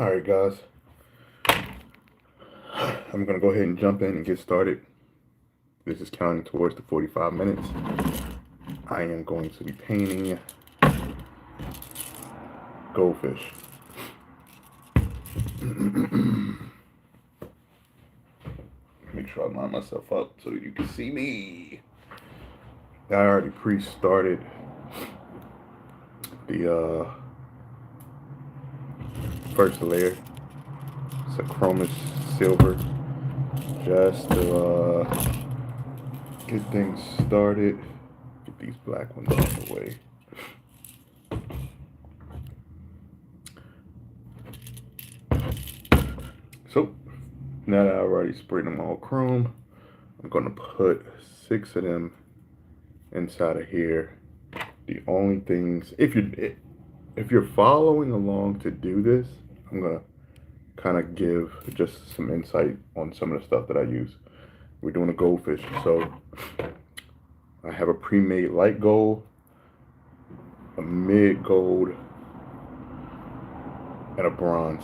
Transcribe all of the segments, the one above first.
Alright guys, I'm going to go ahead and jump in and get started. This is counting towards the 45 minutes. I am going to be painting goldfish. Make sure I line myself up so you can see me. I already pre-started the first layer. It's a chromous silver, just to get things started. Get these black ones out of the way. So now that I already sprayed them all chrome, I'm gonna put 6 of them inside of here. The only things, if you're following along to do this, I'm gonna kind of give just some insight on some of the stuff that I use. We're doing a goldfish, so I have a pre-made light gold, a mid gold, and a bronze.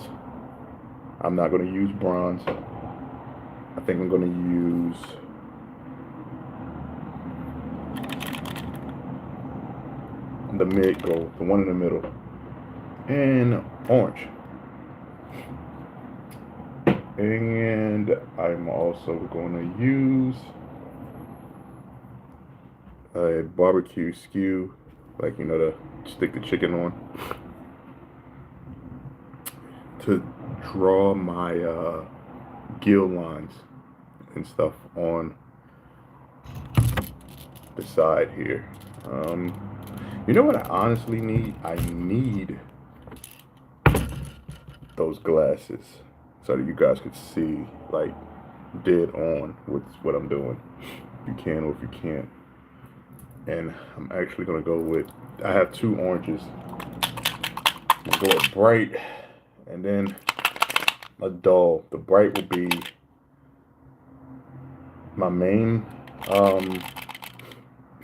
I'm not going to use bronze. I think I'm going to use the mid gold, the one in the middle, and orange. And I'm also going to use a barbecue skew, like, you know, to stick the chicken on, to draw my gill lines and stuff on the side here. You know what I honestly need? I need those glasses so that you guys could see, like, dead on with what I'm doing. If you can or if you can't. And I'm actually gonna go with, I have 2 oranges. I'm gonna go with bright and then a dull. The bright will be my main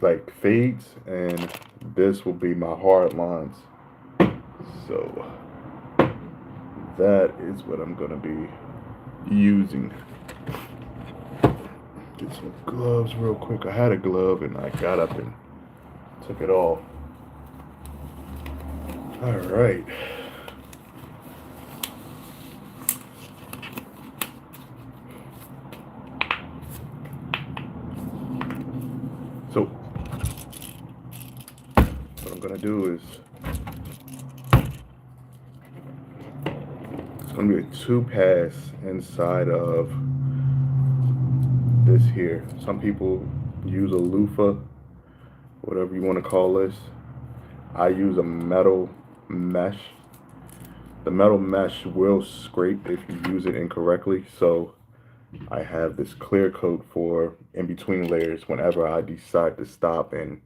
like fades, and this will be my hard lines. So that is what I'm gonna be using. Get some gloves real quick. I had a glove and I got up and took it off. All right. So what I'm gonna do is, it's gonna be a 2-pass inside of this here. Some people use a loofah, whatever you want to call this. I use a metal mesh. The metal mesh will scrape if you use it incorrectly, so I have this clear coat for in between layers. Whenever I decide to stop and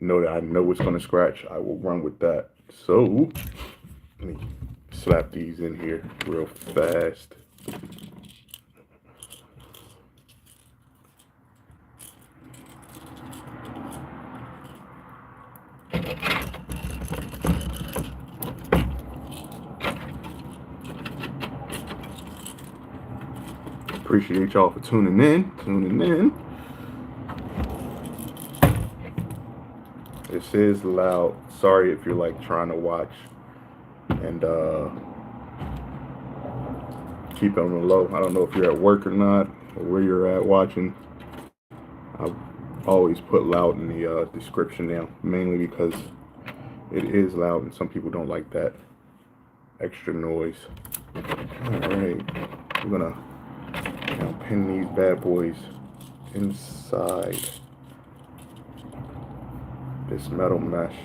know that I know it's going to scratch, I will run with that. So let me slap these in here real fast. Appreciate y'all for tuning in. This is loud. Sorry if you're like trying to watch and keep it on the low. I don't know if you're at work or not, or where you're at watching. I've always put loud in the description now, mainly because it is loud and some people don't like that extra noise. All right, we're gonna now pin these bad boys inside this metal mesh.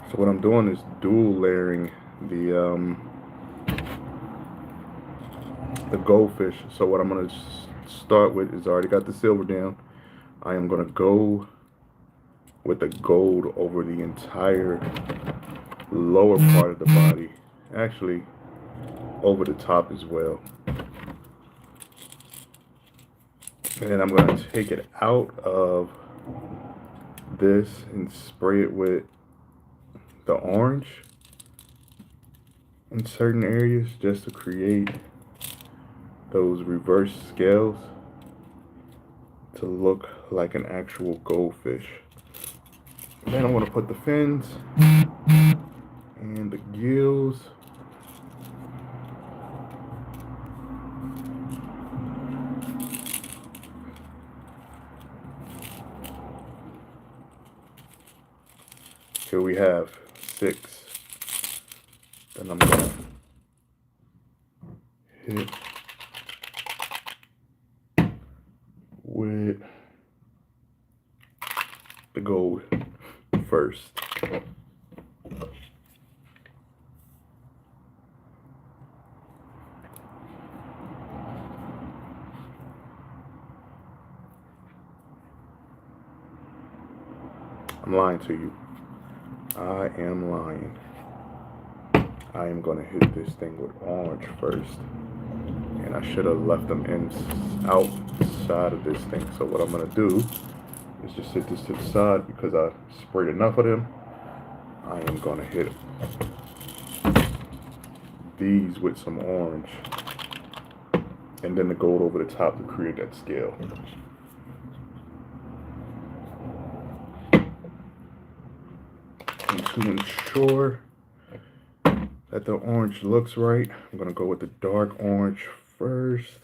So what I'm doing is dual layering the goldfish. So what I'm going to start with is, I already got the silver down. I am going to go with the gold over the entire lower part of the body, actually over the top as well. And then I'm going to take it out of this and spray it with the orange in certain areas just to create those reverse scales to look like an actual goldfish. And then I'm going to put the fins and the gills. Here we have 6. Then I'm going to hit with the gold first. I'm lying to you. I am lying. I am going to hit this thing with orange first. And I should have left them outside of this thing. So what I'm going to do is just sit this to the side because I sprayed enough of them. I am going to hit these with some orange. And then the gold over the top to create that scale. And to ensure that the orange looks right, I'm going to go with the dark orange first.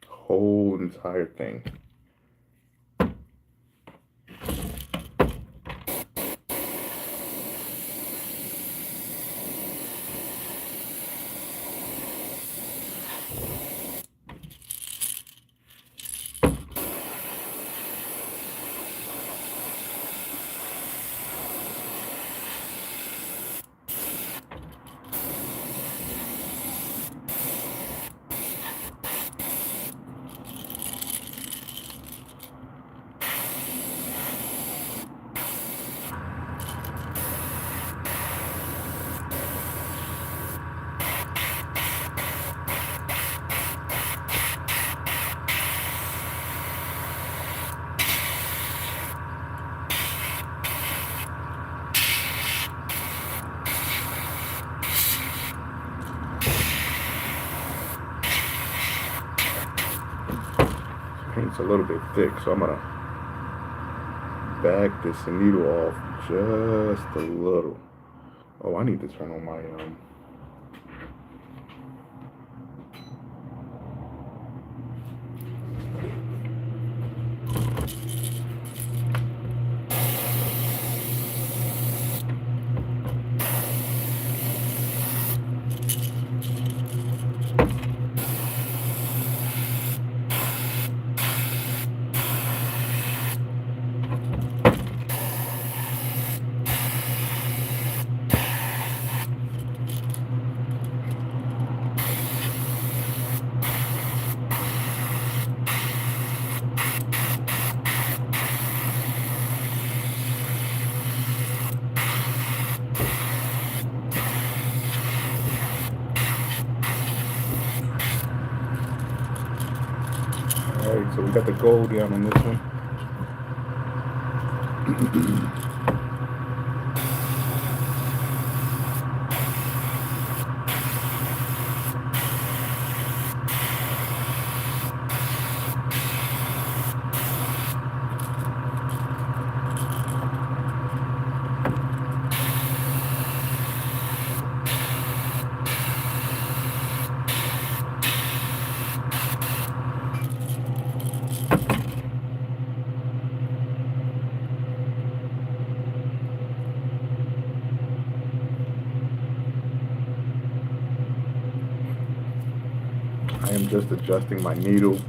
Whole entire thing. Paint's a little bit thick, so I'm gonna back this needle off just a little. Oh, I need to turn on my Alright, so we got the gold down on this one. I am just adjusting my needle.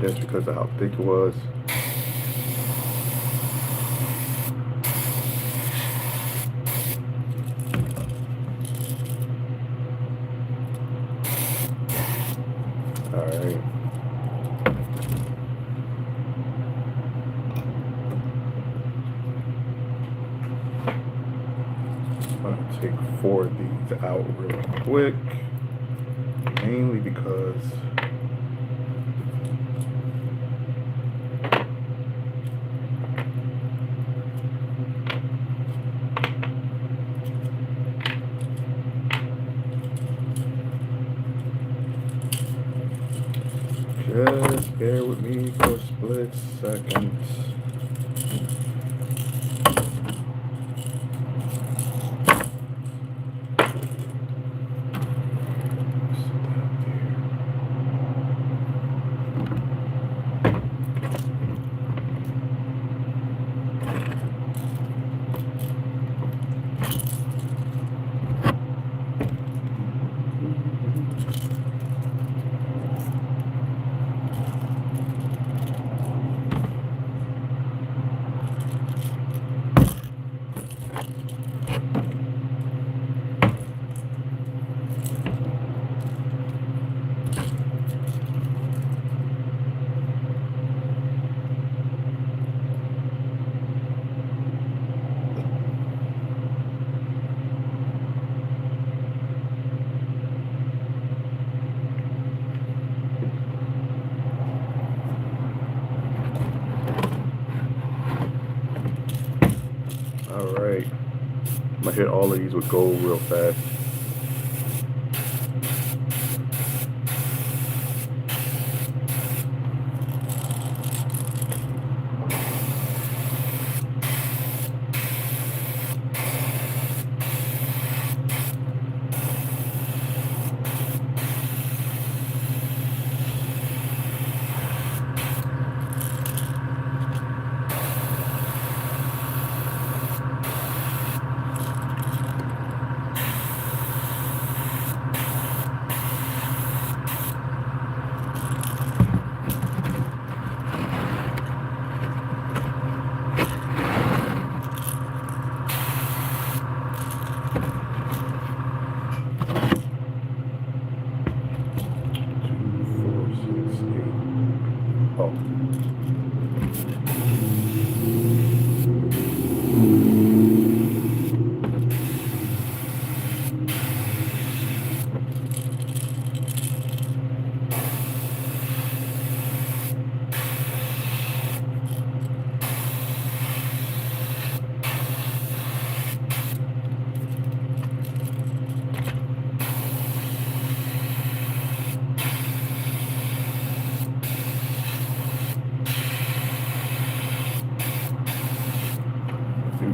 Just because of how thick it was. I'm gonna take 4 of these out real quick, mainly because just bear with me for a split second. Alright, I'm gonna hit all of these with gold real fast.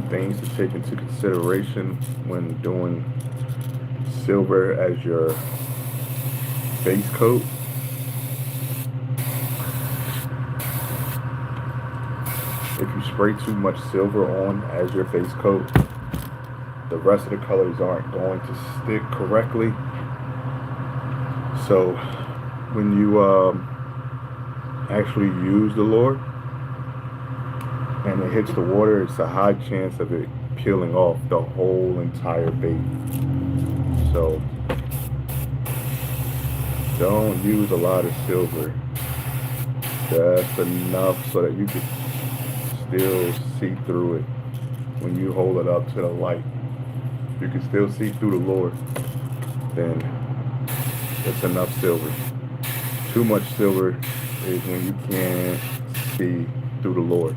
Things to take into consideration when doing silver as your base coat. If you spray too much silver on as your base coat, the rest of the colors aren't going to stick correctly. So when you actually use the lure and it hits the water, it's a high chance of it peeling off the whole entire bait. So don't use a lot of silver. Just enough so that you can still see through it when you hold it up to the light. You can still see through the lure, then it's enough silver. Too much silver is when you can't see through the lure.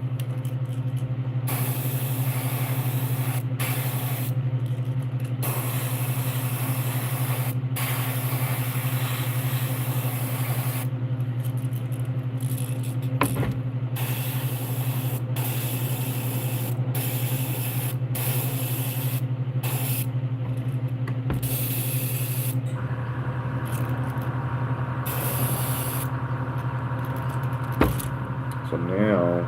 So now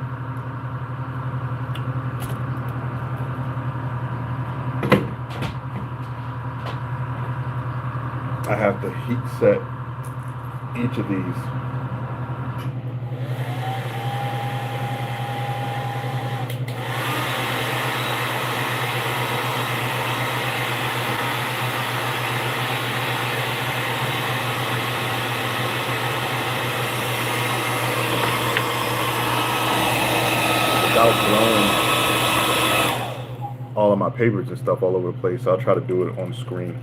I have to heat set each of these. Without blowing. all of my papers and stuff all over the place. So I'll try to do it on screen.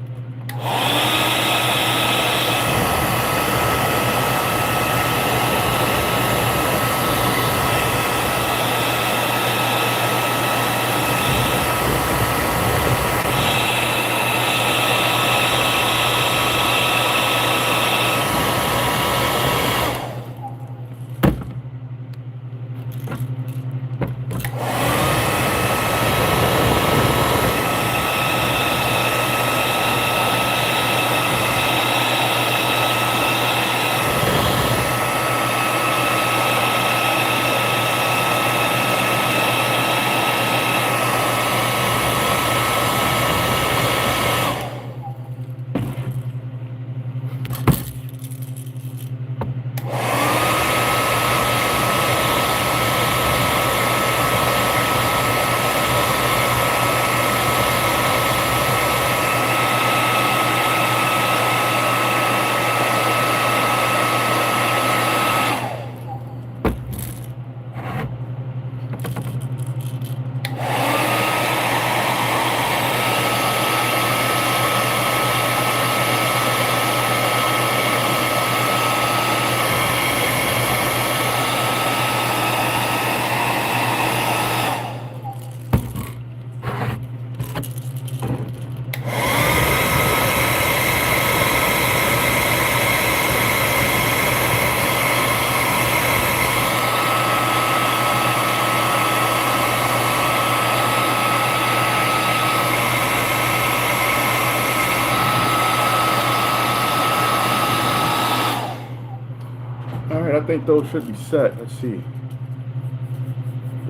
Alright, I think those should be set. Let's see.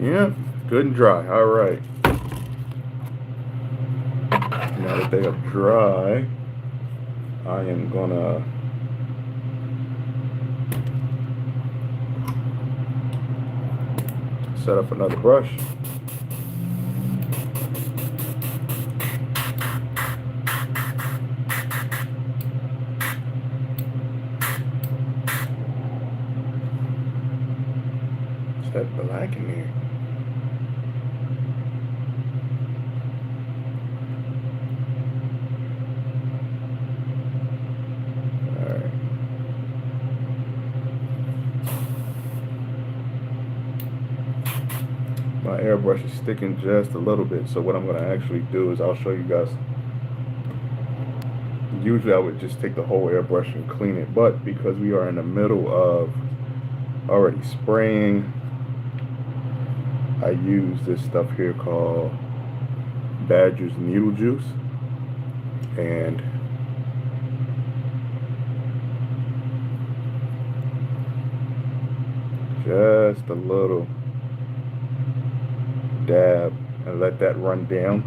Yeah, good and dry. Alright. Now that they are dry, I am gonna set up another brush. Is that black in here? Alright. My airbrush is sticking just a little bit, so what I'm going to actually do is I'll show you guys. Usually I would just take the whole airbrush and clean it, but because we are in the middle of already spraying, I use this stuff here called Badger's Needle Juice, and just a little dab and let that run down.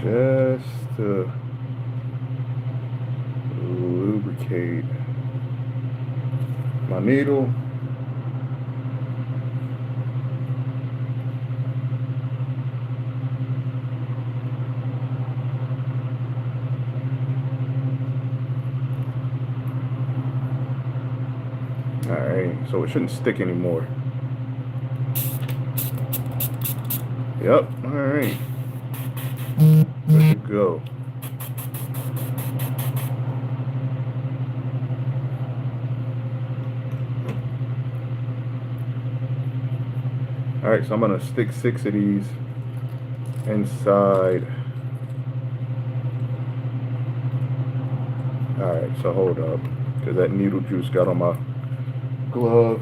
Just to lubricate my needle. Alright, so it shouldn't stick anymore. Yep, alright. Good to go. Alright, so I'm going to stick 6 of these inside. Alright, so hold up, because that needle juice got on my glove.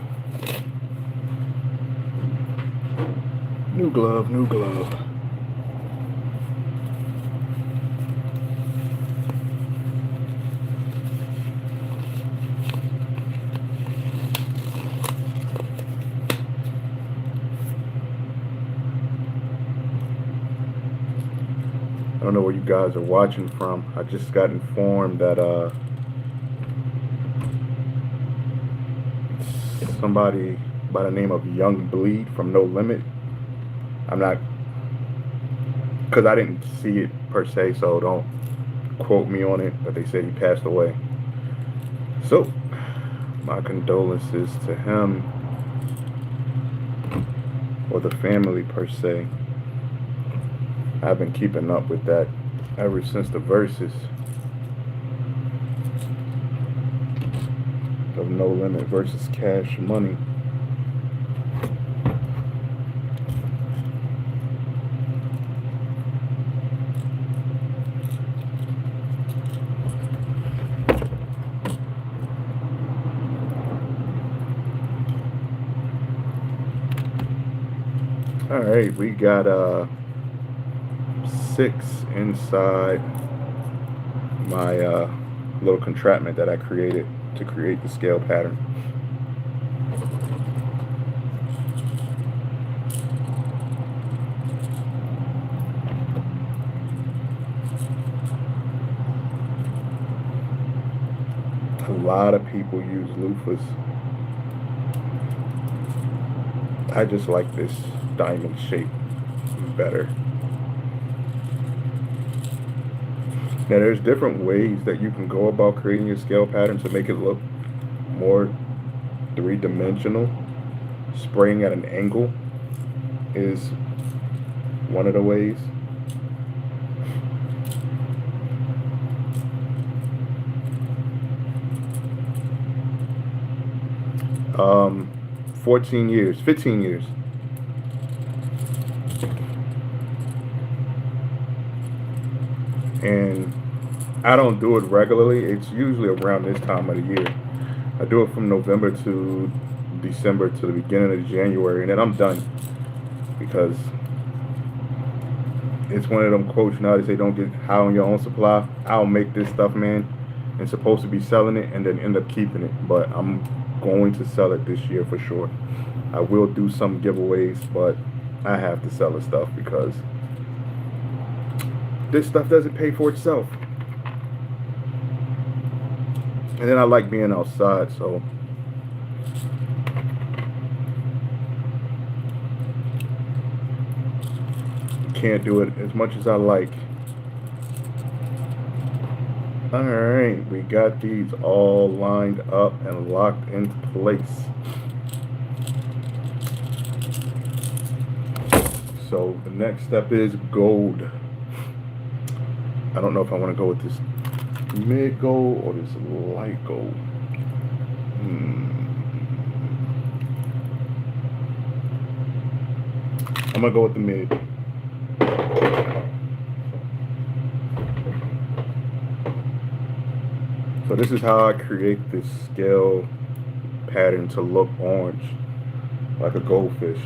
New glove, new glove. I don't know where you guys are watching from. I just got informed that somebody by the name of Young Bleed from No Limit. I'm not, because I didn't see it per se, so don't quote me on it, but they said he passed away. So, my condolences to him or the family per se. I've been keeping up with that ever since the verses of No Limit versus Cash Money. All right, we got 6 inside my little contraption that I created to create the scale pattern. A lot of people use loofahs. I just like this diamond shape better. Now there's different ways that you can go about creating your scale pattern to make it look more three-dimensional. Spraying at an angle is one of the ways. Um, 14 years, 15 years. And I don't do it regularly. It's usually around this time of the year. I do it from November to December to the beginning of January, and then I'm done. Because it's one of them quotes now, they say don't get high on your own supply. I'll make this stuff, man, and supposed to be selling it and then end up keeping it. But I'm going to sell it this year for sure. I will do some giveaways, but I have to sell the stuff because this stuff doesn't pay for itself. And then I like being outside, so can't do it as much as I like. Alright, we got these all lined up and locked into place. So the next step is gold. I don't know if I want to go with this mid gold or this light gold. I'm gonna go with the mid. So this is how I create this scale pattern to look orange, like a goldfish.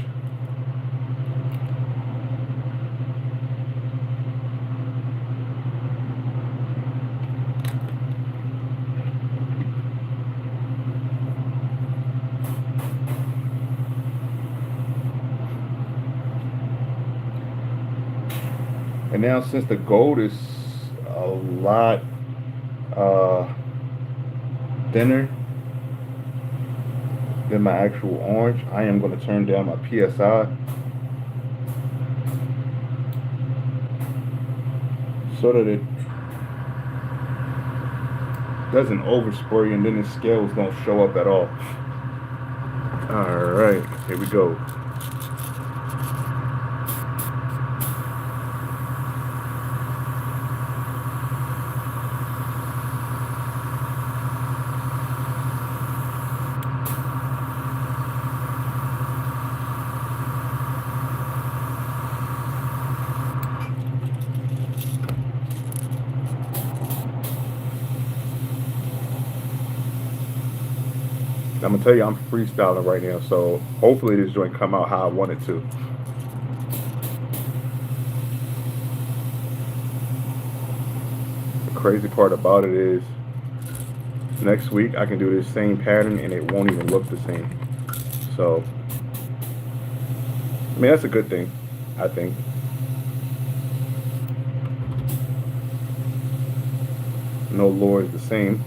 And now since the gold is a lot thinner than my actual orange, I am going to turn down my PSI so that it doesn't overspray and then the scales don't show up at all. Alright, here we go. I'm gonna tell you, I'm freestyling right now, so hopefully this joint come out how I want it to. The crazy part about it is, next week I can do this same pattern and it won't even look the same. So, I mean, that's a good thing, I think. No lore is the same.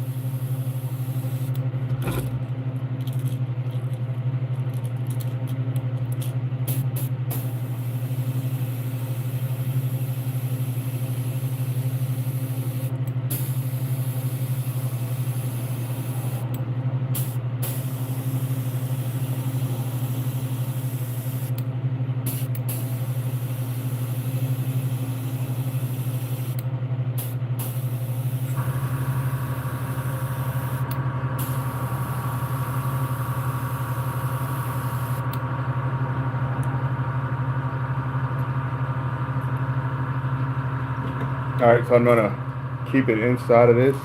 Alright, so I'm gonna keep it inside of this,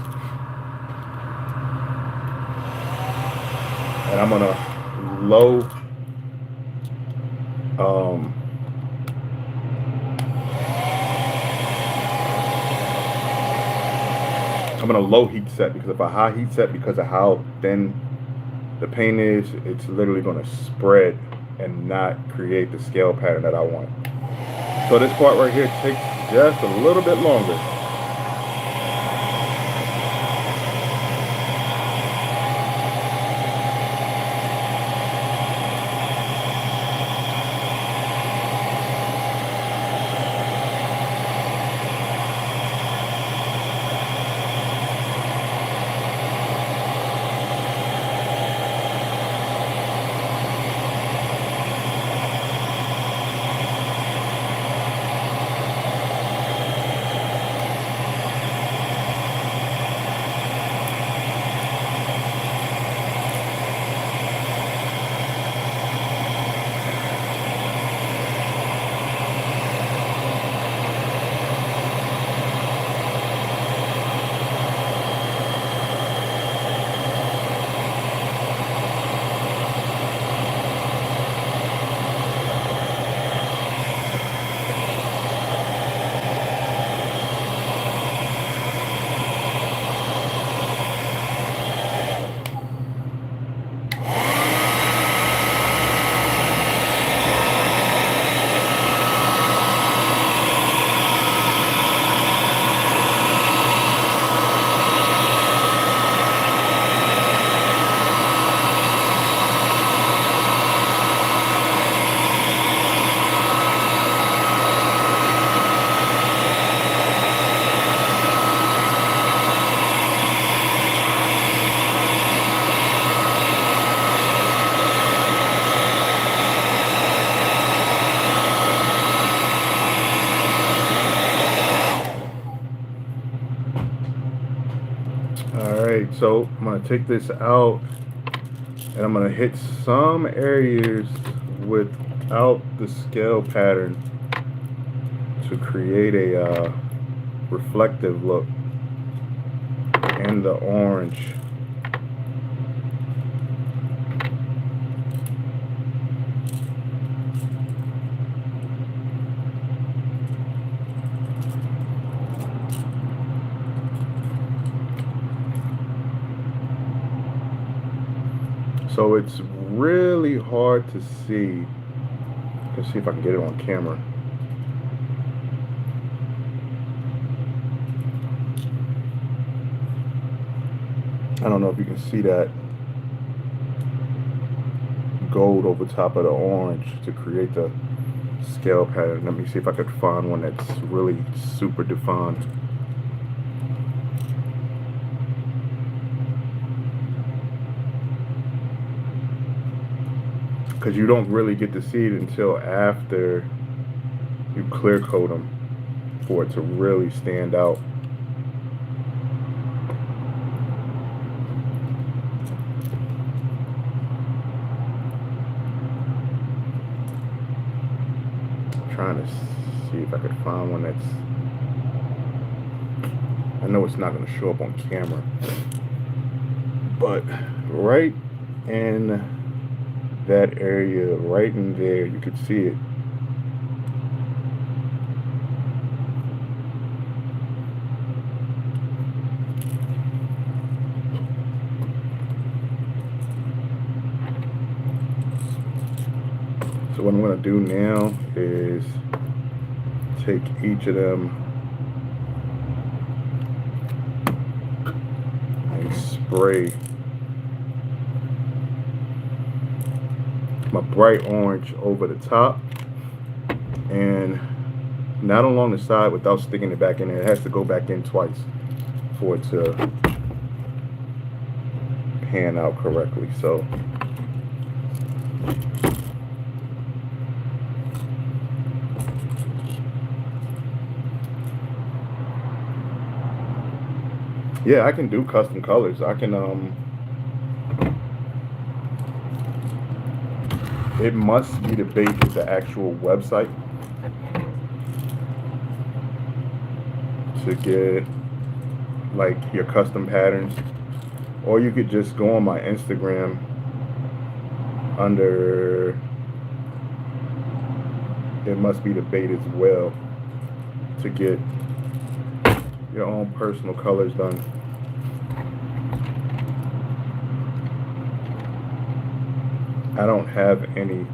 and I'm gonna low um, I'm gonna low heat set, because if I high heat set, because of how thin the paint is, it's literally gonna spread and not create the scale pattern that I want. So this part right here takes just a little bit longer. Alright, so I'm gonna take this out, and I'm gonna hit some areas without the scale pattern to create a reflective look in the orange. So it's really hard to see. Let's see if I can get it on camera. I don't know if you can see that gold over top of the orange to create the scale pattern. Let me see if I could find one that's really super defined. Because you don't really get to see it until after you clear coat them for it to really stand out. I'm trying to see if I could find one that's, I know it's not going to show up on camera, but right in that area, right in there, you could see it. So what I'm going to do now is take each of them and spray my bright orange over the top, and not along the side without sticking it back in there. It has to go back in twice for it to pan out correctly. So yeah, I can do custom colors. I can it must be the base is the actual website to get like your custom patterns, or you could just go on my Instagram under It Must Be the Bait as well to get your own personal colors done. I don't have any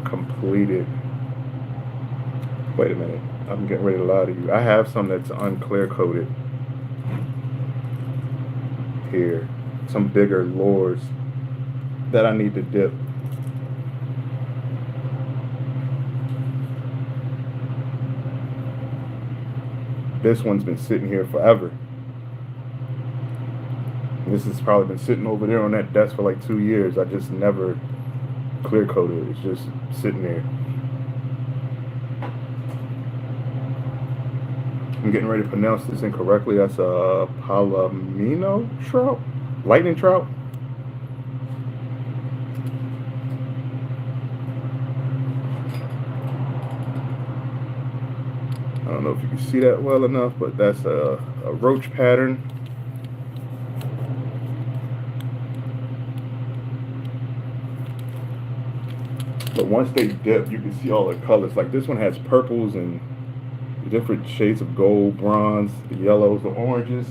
completed. Wait a minute, I'm getting ready to lie to you. I have some that's unclear coated here, some bigger lures that I need to dip. This one's been sitting here forever. This has probably been sitting over there on that desk for like 2 years. I just never clear coated it. It's just sitting there. I'm getting ready to pronounce this incorrectly. That's a palomino trout? Lightning trout? I don't know if you can see that well enough, but that's a roach pattern. But once they dip, you can see all the colors. Like this one has purples and different shades of gold, bronze, the yellows, the oranges.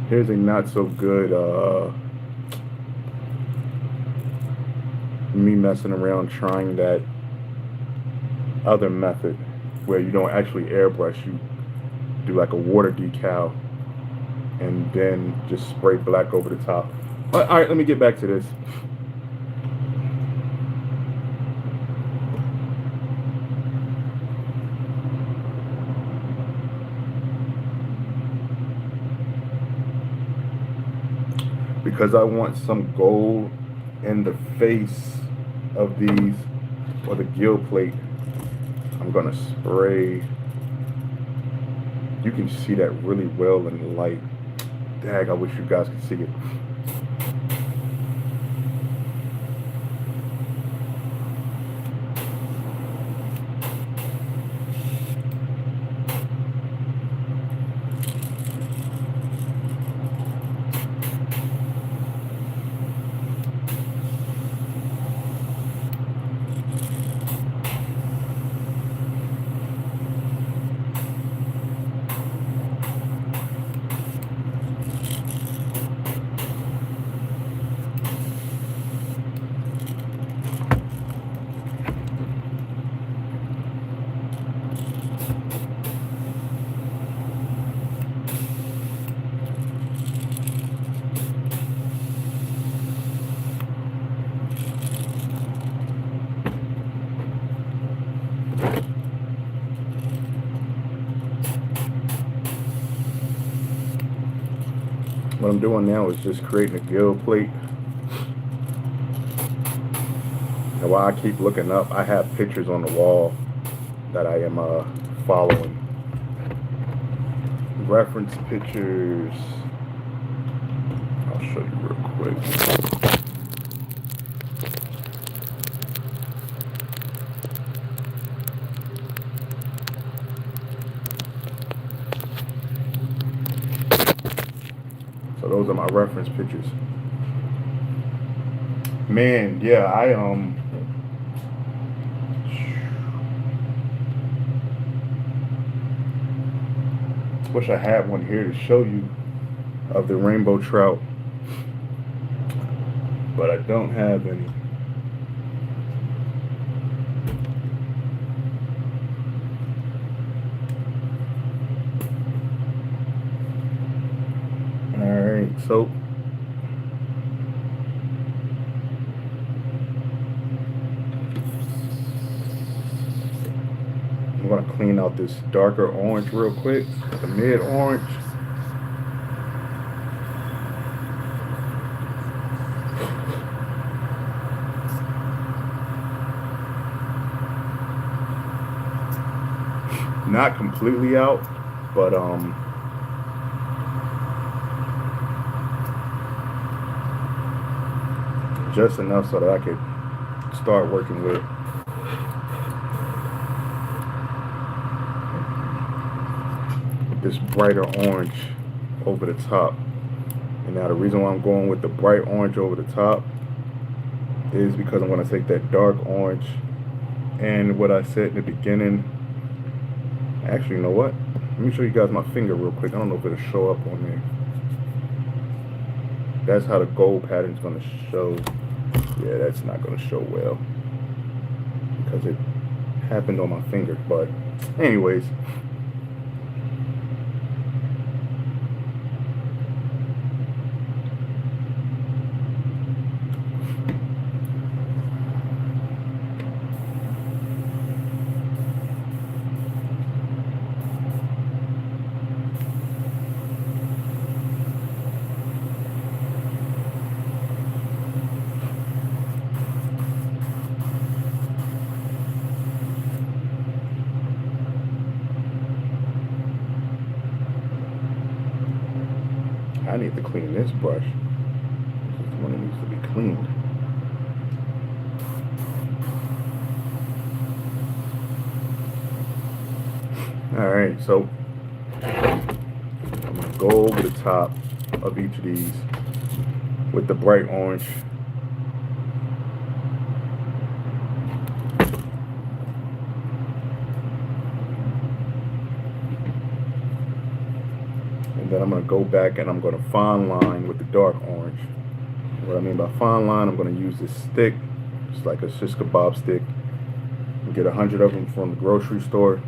Here's a not so good me messing around trying that other method where you don't actually airbrush, you do like a water decal and then just spray black over the top. All right, let me get back to this. Because I want some gold in the face of these, or the gill plate, I'm gonna spray. You can see that really well in the light. Dang, I wish you guys could see it. What I'm doing now is just creating a gill plate. And while I keep looking up, I have pictures on the wall that I am following. Reference pictures. I'll show you real quick. So those are my reference pictures. Man, yeah, I wish I had one here to show you of the rainbow trout, but I don't have any. Alright, so I'm going to clean out this darker orange real quick, the mid orange. Not completely out, but just enough so that I could start working with this brighter orange over the top. And now the reason why I'm going with the bright orange over the top is because I'm going to take that dark orange and what I said in the beginning. Actually, you know what? Let me show you guys my finger real quick. I don't know if it'll show up on there. That's how the gold pattern's going to show. Yeah, that's not going to show well because it happened on my finger. But anyways, I need to clean this brush. This is the one that needs to be cleaned. Alright, so I'm going to go over the top of each of these with the bright orange. And then I'm going to go back and I'm going to fine line with the dark orange. What I mean by fine line, I'm going to use this stick. It's like a shish kebab stick. You get 100 of them from the grocery store.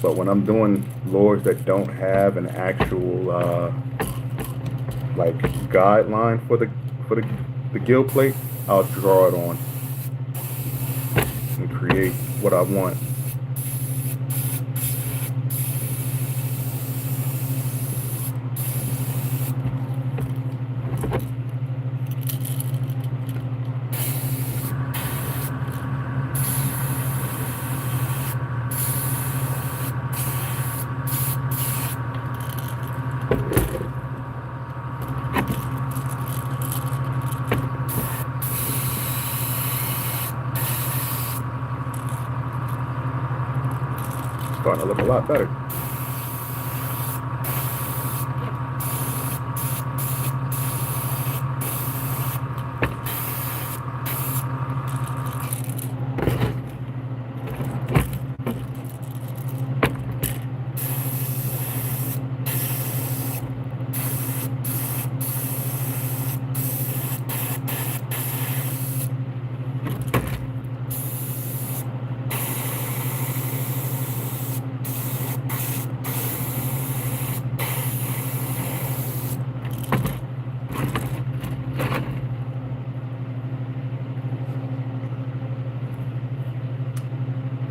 But when I'm doing lures that don't have an actual like guideline for the gill plate, I'll draw it on and create what I want. Starting to look a lot better.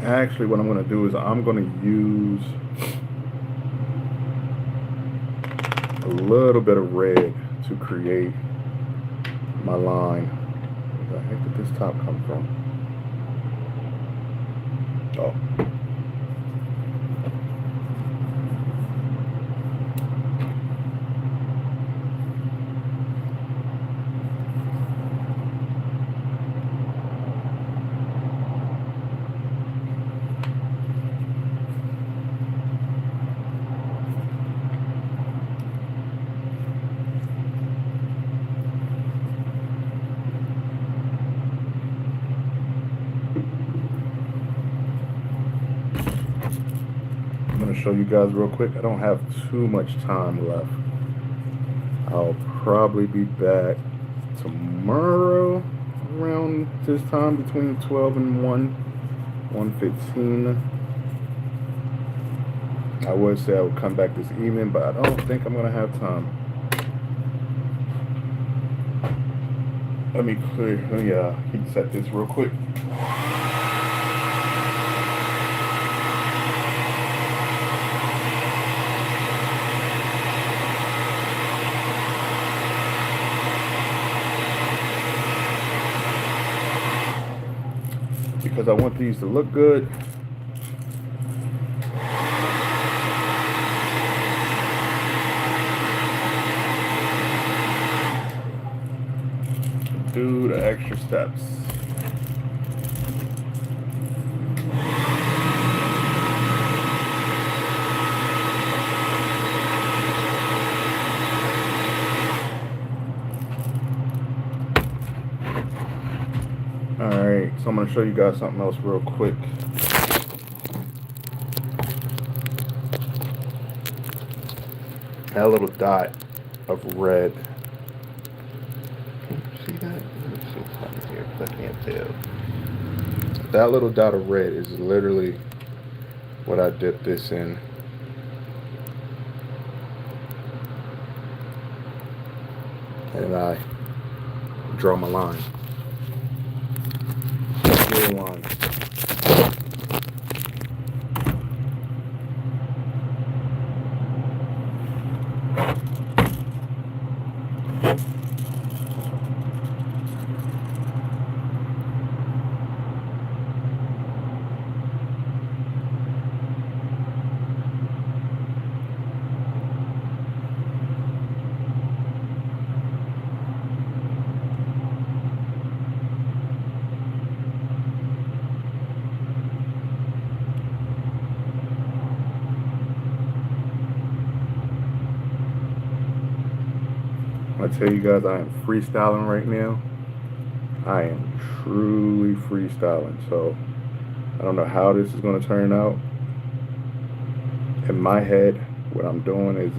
Actually, what I'm going to do is I'm going to use a little bit of red to create my line. Where the heck did this top come from? Oh. I'm going to show you guys real quick. I don't have too much time left. I'll probably be back tomorrow around this time between 12 and 1:15. I would say I would come back this evening, but I don't think I'm going to have time. Let me heat set this real quick. Because I want these to look good. do the extra steps. Alright, so I'm going to show you guys something else real quick. That little dot of red. See that? Let me see something here because I can't tell. That little dot of red is literally what I dipped this in. And I draw my line. Draw a line. I tell you guys, I am freestyling right now. I am truly freestyling. So I don't know how this is going to turn out. In my head, what I'm doing is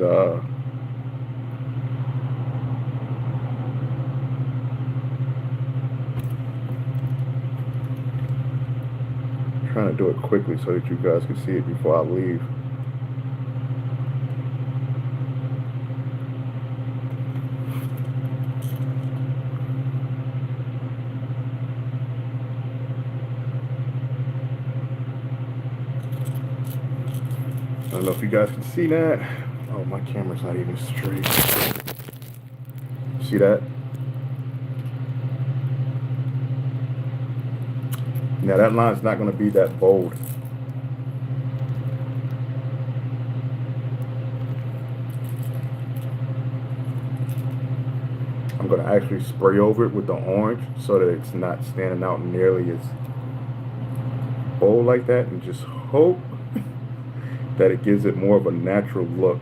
trying to do it quickly so that you guys can see it before I leave. I don't know if you guys can see that. Oh, my camera's not even straight. See that? Now that line's not going to be that bold. I'm going to actually spray over it with the orange so that it's not standing out nearly as bold like that, and just hope that it gives it more of a natural look.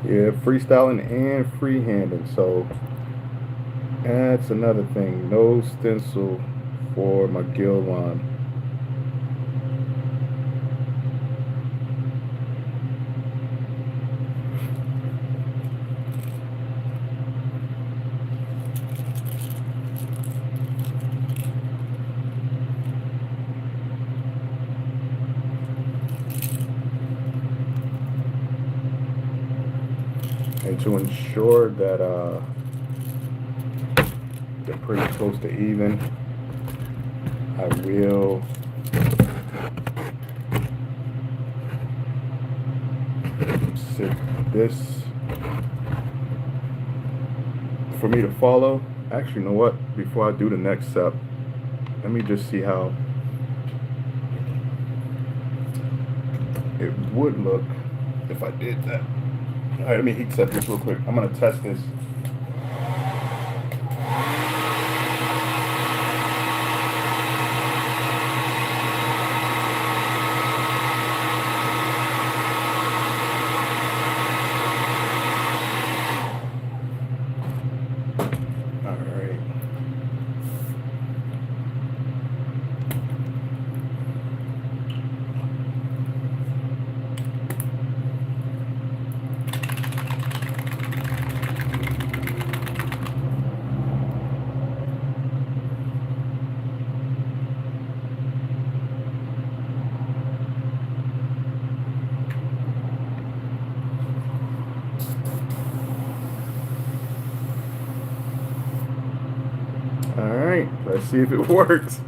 Yeah, freestyling and freehanding. So that's another thing. No stencil for my gill line. And to ensure that they're pretty close to even, I will sit this for me to follow. Actually, you know what? Before I do the next step, let me just see how it would look if I did that. All right, let me heat set this real quick. I'm gonna test this. All right. Let's see if it works.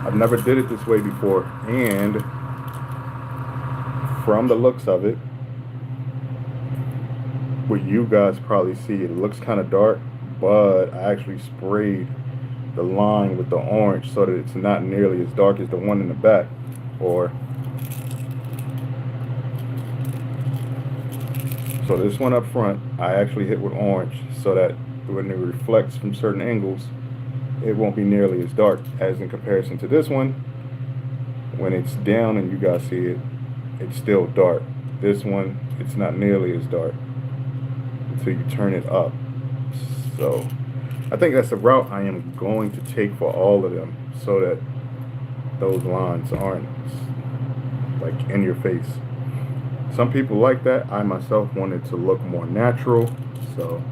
I've never did it this way before, and from the looks of it, what you guys probably see, it looks kind of dark, but I actually sprayed the line with the orange so that it's not nearly as dark as the one in the back. Or so this one up front, I actually hit with orange so that when it reflects from certain angles, it won't be nearly as dark as in comparison to this one. When it's down and you guys see it, it's still dark. This one, it's not nearly as dark until you turn it up. So I think that's the route I am going to take for all of them, so that those lines aren't like in your face. Some people like that. I myself wanted to look more natural, so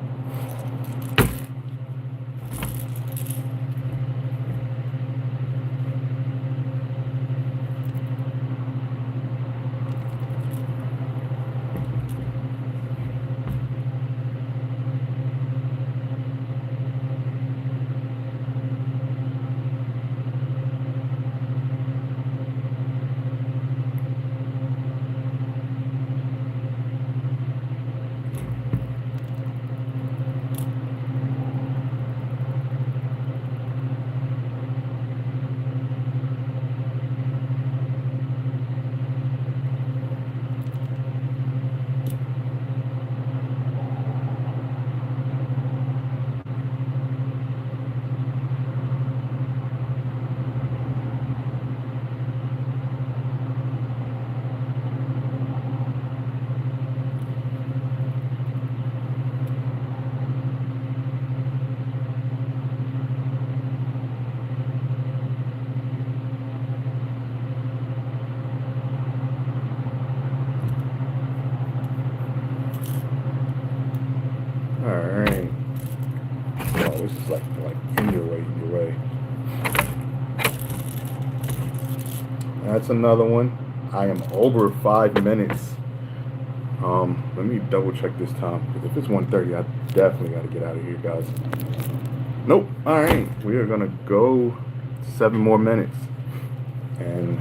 alright. Oh, this is like in your way, in your way. That's another one. I am over 5 minutes. Let me double check this time, because if it's 1:30, I definitely got to get out of here, guys. Nope. All right, we are gonna go 7 more minutes, and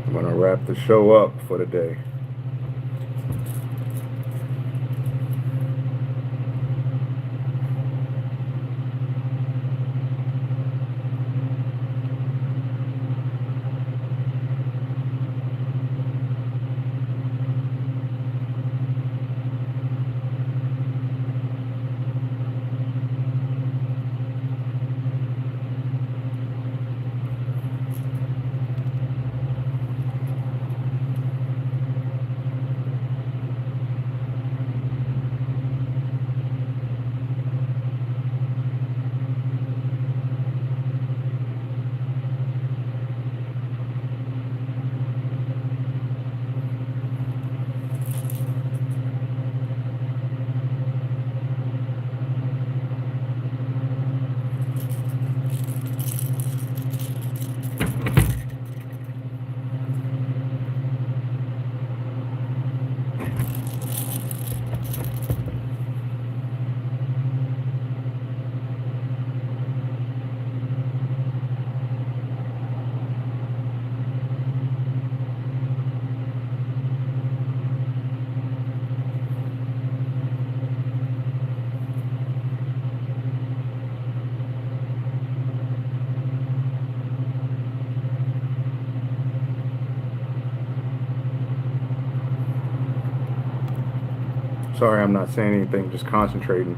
I'm gonna wrap the show up for the day. Sorry, I'm not saying anything, just concentrating.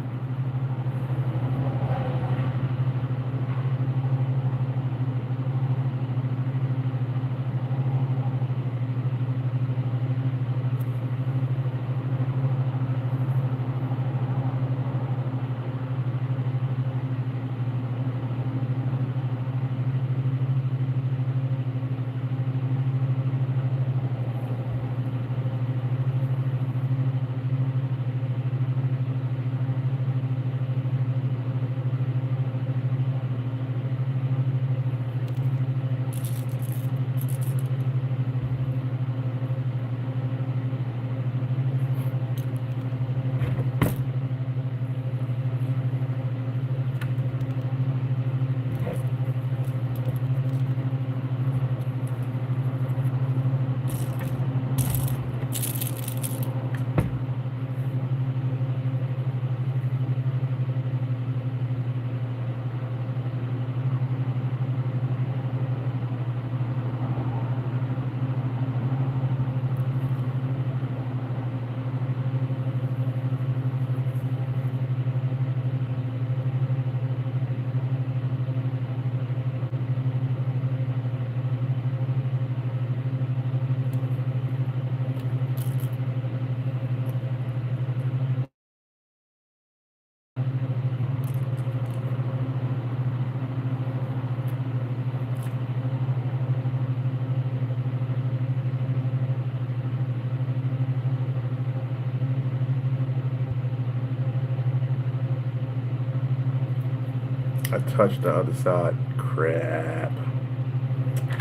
I touched the other side. Crap.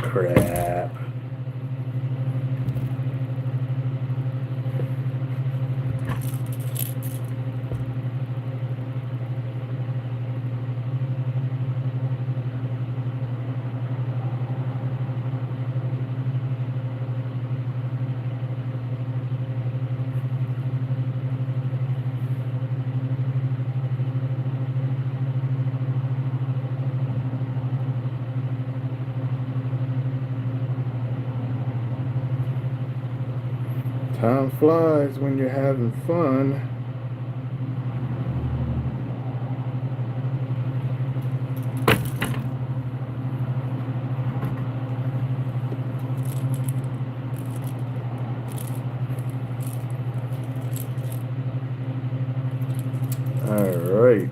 Crap. Time flies when you're having fun. All right.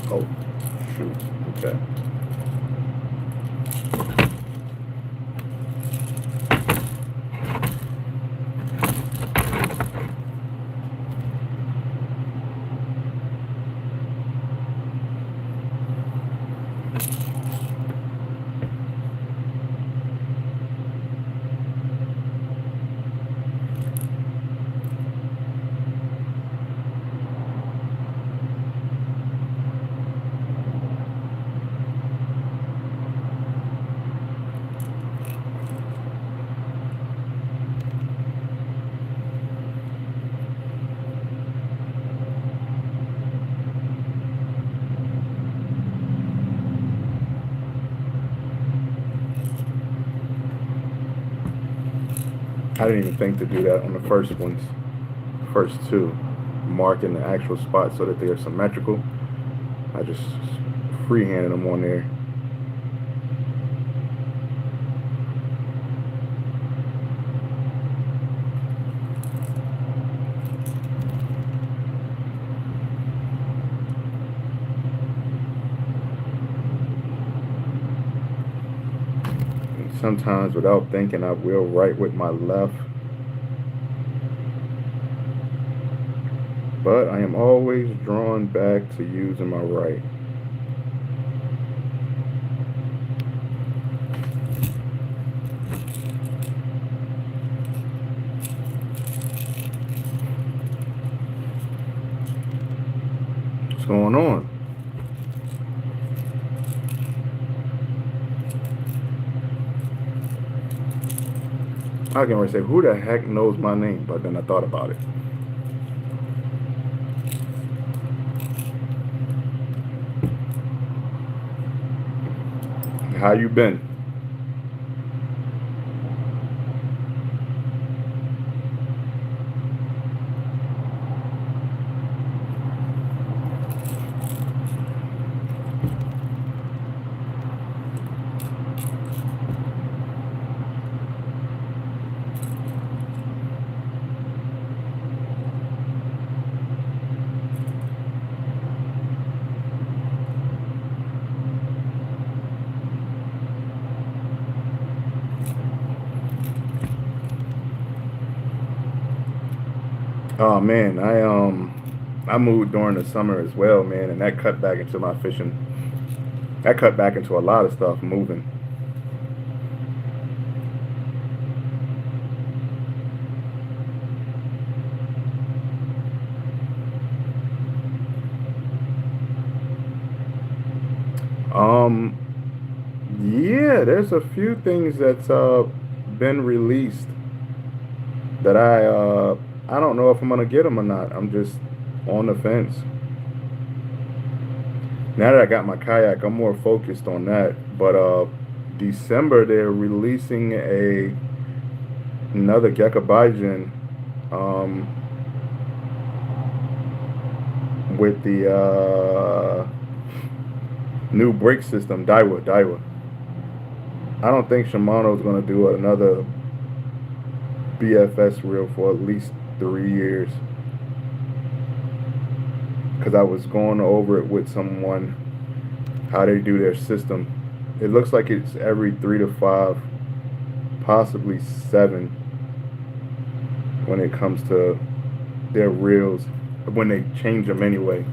Oh, shoot. Okay. I didn't even think to do that on the first ones, first two, marking the actual spots so that they are symmetrical. I just freehanded them on there. And sometimes without thinking, I will write with my left. But I am always drawn back to using my right. What's going on? I can already say, who the heck knows my name? But then I thought about it. How you been? Oh man, I moved during the summer as well, man, and that cut back into my fishing. That cut back into a lot of stuff moving. Um, yeah, there's a few things that's been released that I don't know if I'm gonna get them or not. I'm just on the fence. Now that I got my kayak, I'm more focused on that. But December they're releasing another Gekabaijin um, with the new brake system, Daiwa. I don't think Shimano's gonna do another BFS reel for at least 3 years. Because I was going over it with someone, how they do their system. It looks like it's every 3 to 5 possibly 7 when it comes to their reels, when they change them anyway.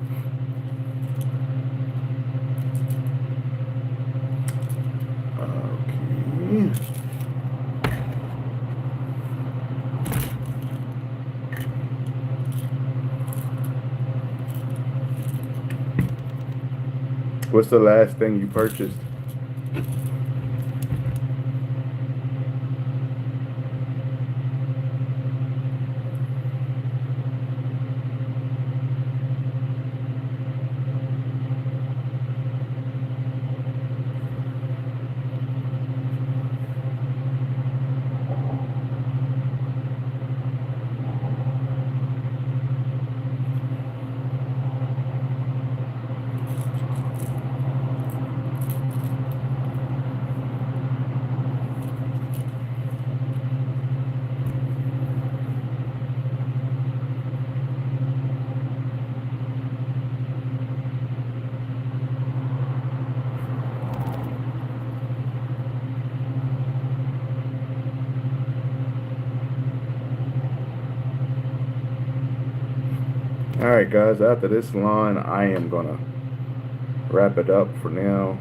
Okay. What's the last thing you purchased? Alright guys, after this line I am gonna wrap it up for now.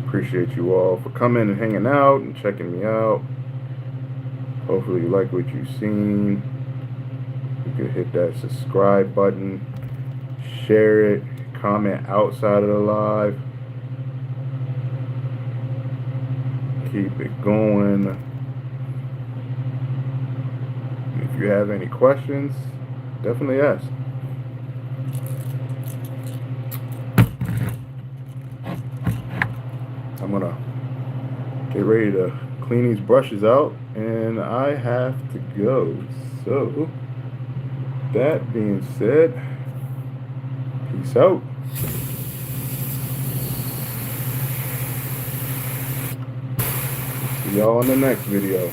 Appreciate you all for coming and hanging out and checking me out. Hopefully you like what you've seen. You can hit that subscribe button, share it, comment outside of the live. Keep it going. If you have any questions, definitely ask. I'm gonna get ready to clean these brushes out and I have to go. So that being said, peace out. See y'all in the next video.